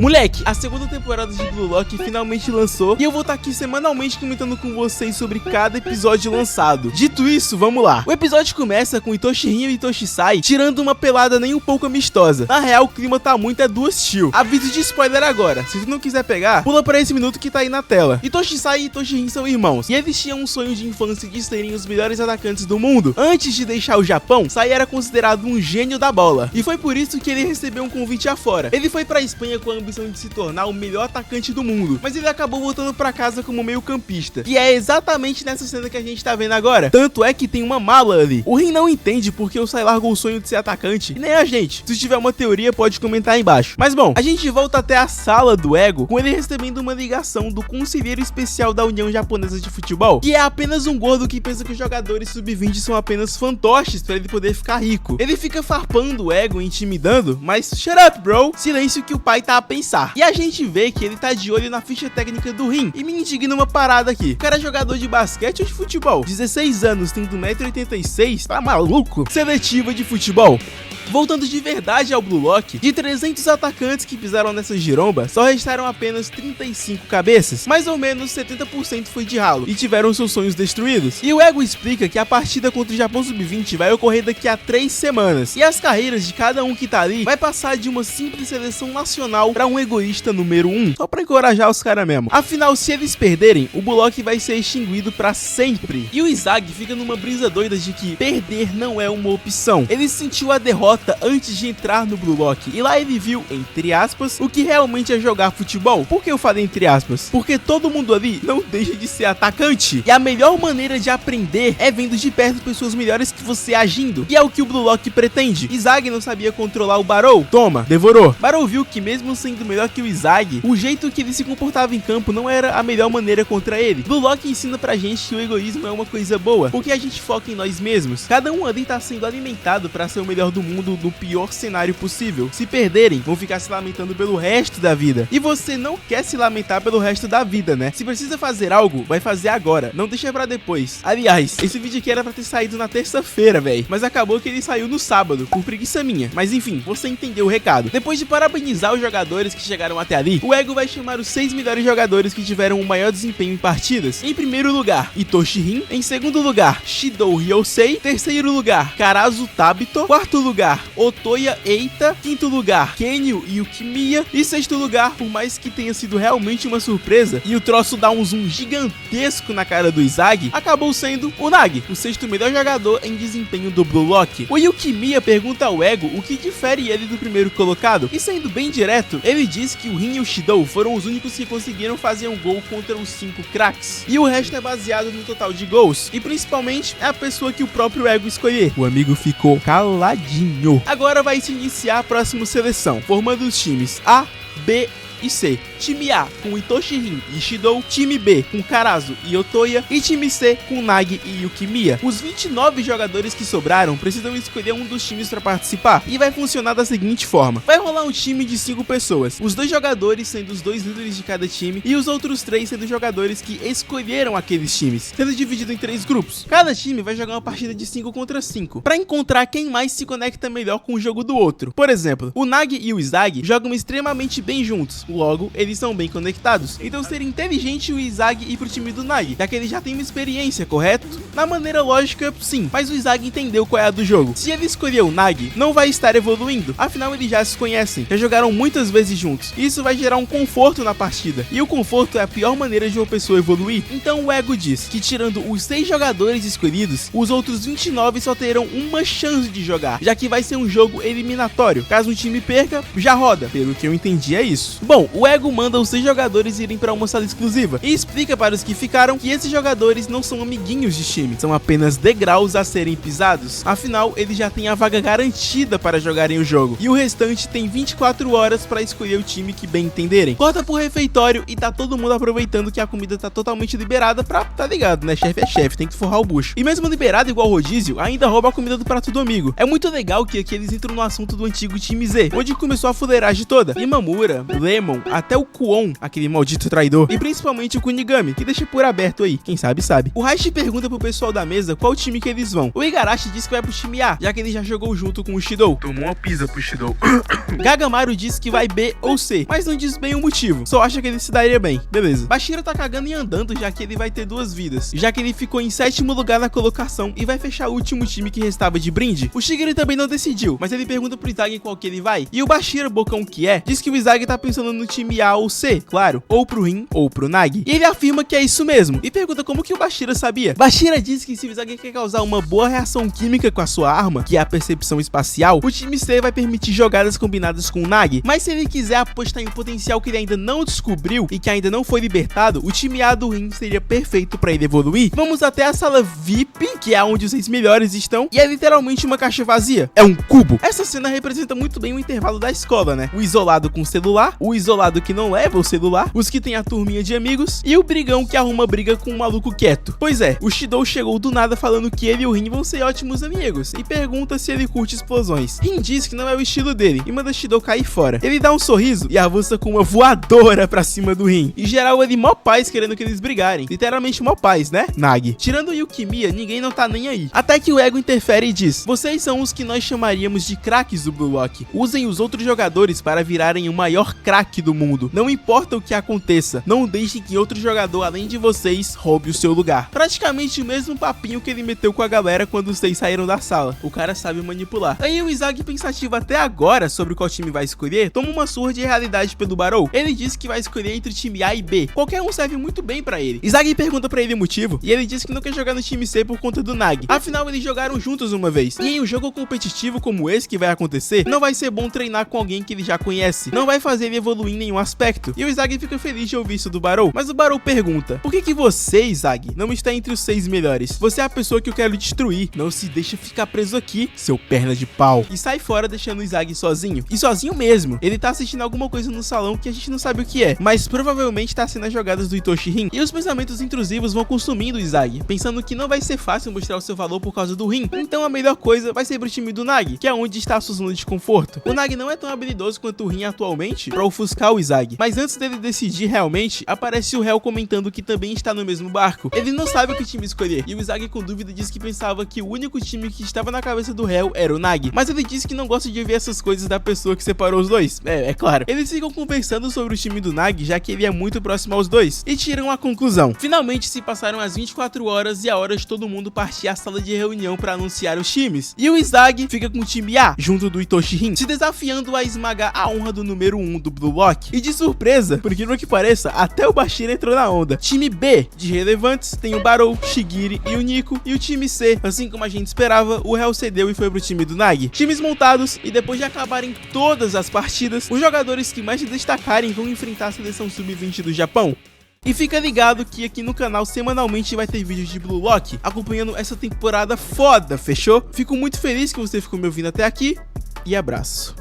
Moleque, a segunda temporada de Blue Lock finalmente lançou e eu vou estar aqui semanalmente comentando com vocês sobre cada episódio lançado. Dito isso, vamos lá. O episódio começa com Itoshirin e Itoshisai tirando uma pelada nem um pouco amistosa. Na real, o clima tá muito do hostil. Aviso de spoiler agora. Se tu não quiser pegar, pula pra esse minuto que tá aí na tela. Itoshisai e Itoshirin são irmãos e eles tinham um sonho de infância de serem os melhores atacantes do mundo. Antes de deixar o Japão, Sai era considerado um gênio da bola e foi por isso que ele recebeu um convite afora. Ele foi pra Espanha com a ambição de se tornar o melhor atacante do mundo, mas ele acabou voltando pra casa como meio campista, que é exatamente nessa cena que a gente tá vendo agora. Tanto é que tem uma mala ali. O Rin não entende porque o Sai largou o sonho de ser atacante, e nem a gente. Se tiver uma teoria, pode comentar aí embaixo. Mas bom, a gente volta até a sala do Ego, com ele recebendo uma ligação do conselheiro especial da União Japonesa de Futebol, que é apenas um gordo que pensa que os jogadores sub-20 são apenas fantoches pra ele poder ficar rico. Ele fica farpando o Ego e intimidando, mas shut up, bro! Silêncio que o pai tá a pensar. E a gente vê que ele tá de olho na ficha técnica do Rin. E me indigna uma parada aqui. O cara é jogador de basquete ou de futebol? 16 anos, tendo 1,86 m, tá maluco? Seletiva de futebol. Voltando de verdade ao Blue Lock, de 300 atacantes que pisaram nessa giromba, só restaram apenas 35 cabeças. Mais ou menos 70% foi de ralo e tiveram seus sonhos destruídos. E o Ego explica que a partida contra o Japão Sub-20 vai ocorrer daqui a 3 semanas. E as carreiras de cada um que tá ali vai passar de uma simples seleção nacional pra um egoísta número 1. Só pra encorajar os caras mesmo. Afinal, se eles perderem, o Blue Lock vai ser extinguido pra sempre. E o Izagi fica numa brisa doida de que perder não é uma opção. Ele sentiu a derrota antes de entrar no Blue Lock e lá ele viu, entre aspas, o que realmente é jogar futebol. Por que eu falei entre aspas? Porque todo mundo ali não deixa de ser atacante e a melhor maneira de aprender é vendo de perto pessoas melhores que você agindo, e é o que o Blue Lock pretende. Izagi não sabia controlar o Barou? Toma, devorou. Barou viu que mesmo sendo melhor que o Izagi, o jeito que ele se comportava em campo não era a melhor maneira contra ele. Blue Lock ensina pra gente que o egoísmo é uma coisa boa, porque a gente foca em nós mesmos. Cada um ali tá sendo alimentado pra ser o melhor do mundo no pior cenário possível. Se perderem, vão ficar se lamentando pelo resto da vida. E você não quer se lamentar pelo resto da vida, né? Se precisa fazer algo, vai fazer agora. Não deixa pra depois. Aliás, esse vídeo aqui era pra ter saído na terça-feira, velho. Mas acabou que ele saiu no sábado, por preguiça minha. Mas enfim, você entendeu o recado. Depois de parabenizar os jogadores que chegaram até ali, o Ego vai chamar os 6 melhores jogadores que tiveram o maior desempenho em partidas. Em primeiro lugar, Itoshirin. Em segundo lugar, Shidou Ryosei. Terceiro lugar, Karazu Tabito. Quarto lugar, Otoya Eita. Quinto lugar, Kenyu Yukimiya. E sexto lugar, por mais que tenha sido realmente uma surpresa e o troço dá um zoom gigantesco na cara do Izagi, acabou sendo o Nagi, o sexto melhor jogador em desempenho do Blue Lock. O Yukimiya pergunta ao Ego o que difere ele do primeiro colocado, e sendo bem direto, ele diz que o Rin e o Shidou foram os únicos que conseguiram fazer um gol contra os 5 craques, e o resto é baseado no total de gols, e principalmente é a pessoa que o próprio Ego escolher. O amigo ficou caladinho. Agora vai se iniciar a próxima seleção, formando os times A, B e C. Time A com Itoshirin e Shidou, time B com Karazu e Otoya e time C com Nagi e Yukimiya. Os 29 jogadores que sobraram precisam escolher um dos times para participar e vai funcionar da seguinte forma: vai rolar um time de 5 pessoas, os 2 jogadores sendo os 2 líderes de cada time e os outros 3 sendo jogadores que escolheram aqueles times, sendo dividido em 3 grupos. Cada time vai jogar uma partida de 5 contra 5 para encontrar quem mais se conecta melhor com o jogo do outro. Por exemplo, o Nagi e o Izagi jogam extremamente bem juntos, logo eles são bem conectados, então seria inteligente o Izagi ir pro time do Nagi, já que ele já tem uma experiência, correto? Na maneira lógica, sim, mas o Izagi entendeu qual é a do jogo. Se ele escolher o Nagi, não vai estar evoluindo, afinal eles já se conhecem, já jogaram muitas vezes juntos, e isso vai gerar um conforto na partida, e o conforto é a pior maneira de uma pessoa evoluir. Então o Ego diz que tirando os 6 jogadores escolhidos, os outros 29 só terão uma chance de jogar, já que vai ser um jogo eliminatório. Caso um time perca, já roda, pelo que eu entendi é isso. Bom, o Ego manda os 6 jogadores irem para uma sala exclusiva e explica para os que ficaram que esses jogadores não são amiguinhos de time, são apenas degraus a serem pisados. Afinal, eles já têm a vaga garantida para jogarem o jogo e o restante tem 24 horas para escolher o time que bem entenderem. Corta pro refeitório e tá todo mundo aproveitando que a comida tá totalmente liberada pra, tá ligado, né? Chefe é chefe, tem que forrar o bucho. E mesmo liberado igual o rodízio, ainda rouba a comida do prato do amigo. É muito legal que aqui eles entram no assunto do antigo time Z, onde começou a fuleiragem toda. Imamura, Lemon, até o Kuon, aquele maldito traidor, e principalmente o Kunigami, que deixa por aberto aí, quem sabe sabe. O Hashi pergunta pro pessoal da mesa qual time que eles vão, O Igarashi diz que vai pro time A, já que ele já jogou junto com o Shidou. Tomou uma pisa pro Shidou. Gagamaru diz que vai B ou C, mas não diz bem o motivo, só acha que ele se daria bem. Beleza. Bashira tá cagando e andando, já que ele vai ter 2 vidas, já que ele ficou em 7º lugar na colocação e vai fechar o último time que restava de brinde. O Shigeru também não decidiu, mas ele pergunta pro Izagi qual que ele vai, e o Bashira, bocão que é, diz que o Izagi tá pensando no time A ou C, claro, ou pro Rin ou pro Nagi. E ele afirma que é isso mesmo, e pergunta como que o Bashira sabia. Bashira diz que se o Izagi quer causar uma boa reação química com a sua arma, que é a percepção espacial, o time C vai permitir jogadas combinadas com o Nagi, mas se ele quiser apostar em um potencial que ele ainda não descobriu e que ainda não foi libertado, o time A do Rin seria perfeito pra ele evoluir. Vamos até a sala VIP, que é onde os 6 melhores estão, e é literalmente uma caixa vazia, é um cubo. Essa cena representa muito bem o intervalo da escola, né? O isolado com o celular, o isolado que não leva o celular, os que tem a turminha de amigos e o brigão que arruma briga com o maluco quieto. Pois é, o Shidou chegou do nada falando que ele e o Rin vão ser ótimos amigos e pergunta se ele curte explosões. Rin diz que não é o estilo dele e manda Shidou cair fora. Ele dá um sorriso e avança com uma voadora pra cima do Rin. Em geral, ele mó paz querendo que eles brigarem. Literalmente mó paz, né? Nagi. Tirando o Yukimiya, ninguém não tá nem aí. Até que o ego interfere e diz: vocês são os que nós chamaríamos de craques do Blue Lock. Usem os outros jogadores para virarem o maior craque do mundo. Não importa o que aconteça, não deixem que outro jogador além de vocês roube o seu lugar. Praticamente o mesmo papinho que ele meteu com a galera quando os 6 saíram da sala. O cara sabe manipular. Aí o Izagi, pensativo até agora sobre qual time vai escolher, toma uma surra de realidade pelo Barou. Ele diz que vai escolher entre o time A e B. Qualquer um serve muito bem pra ele. Izagi pergunta pra ele o motivo, e ele diz que não quer jogar no time C por conta do Nagi. Afinal, eles jogaram juntos uma vez. E em um jogo competitivo como esse que vai acontecer, não vai ser bom treinar com alguém que ele já conhece. Não vai fazer ele evoluir em nenhum aspecto. E o Izagi fica feliz de ouvir isso do Barou. Mas o Barou pergunta: por que você, Izagi, não está entre os 6 melhores? Você é a pessoa que eu quero destruir. Não se deixa ficar preso aqui, seu perna de pau. E sai fora deixando o Izagi sozinho. E sozinho mesmo. Ele tá assistindo alguma coisa no salão que a gente não sabe o que é, mas provavelmente tá sendo as jogadas do Itoshi Rin. E os pensamentos intrusivos vão consumindo o Izagi, pensando que não vai ser fácil mostrar o seu valor por causa do Rin. Então a melhor coisa vai ser pro time do Nagi, que é onde está a sua zona de conforto. O Nagi não é tão habilidoso quanto o Rin atualmente pra ofuscar o Izagi, mas antes dele decidir realmente, aparece o réu comentando que também está no mesmo barco. Ele não sabe o que time escolher, e o Izagi com dúvida diz que pensava que o único time que estava na cabeça do réu era o Nagi, mas ele disse que não gosta de ouvir essas coisas da pessoa que separou os dois. É claro. Eles ficam conversando sobre o time do Nagi, já que ele é muito próximo aos dois, e tiram a conclusão. Finalmente se passaram as 24 horas e a hora de todo mundo partir à sala de reunião para anunciar os times. E o Izagi fica com o time A, junto do Itoshi Rin, se desafiando a esmagar a honra do número 1 do Blue Lock. E de surpresa, por incrível que pareça, até o Bashira entrou na onda. Time B, de relevantes, tem o Barou, Shigiri e o Nico. E o time C, assim como a gente esperava, o réu cedeu e foi pro time do Nagi. Times montados, e depois de acabarem todas as partidas, os jogadores que mais se destacarem vão enfrentar a seleção sub-20 do Japão. E fica ligado que aqui no canal semanalmente vai ter vídeos de Blue Lock acompanhando essa temporada foda, fechou? Fico muito feliz que você ficou me ouvindo até aqui e abraço.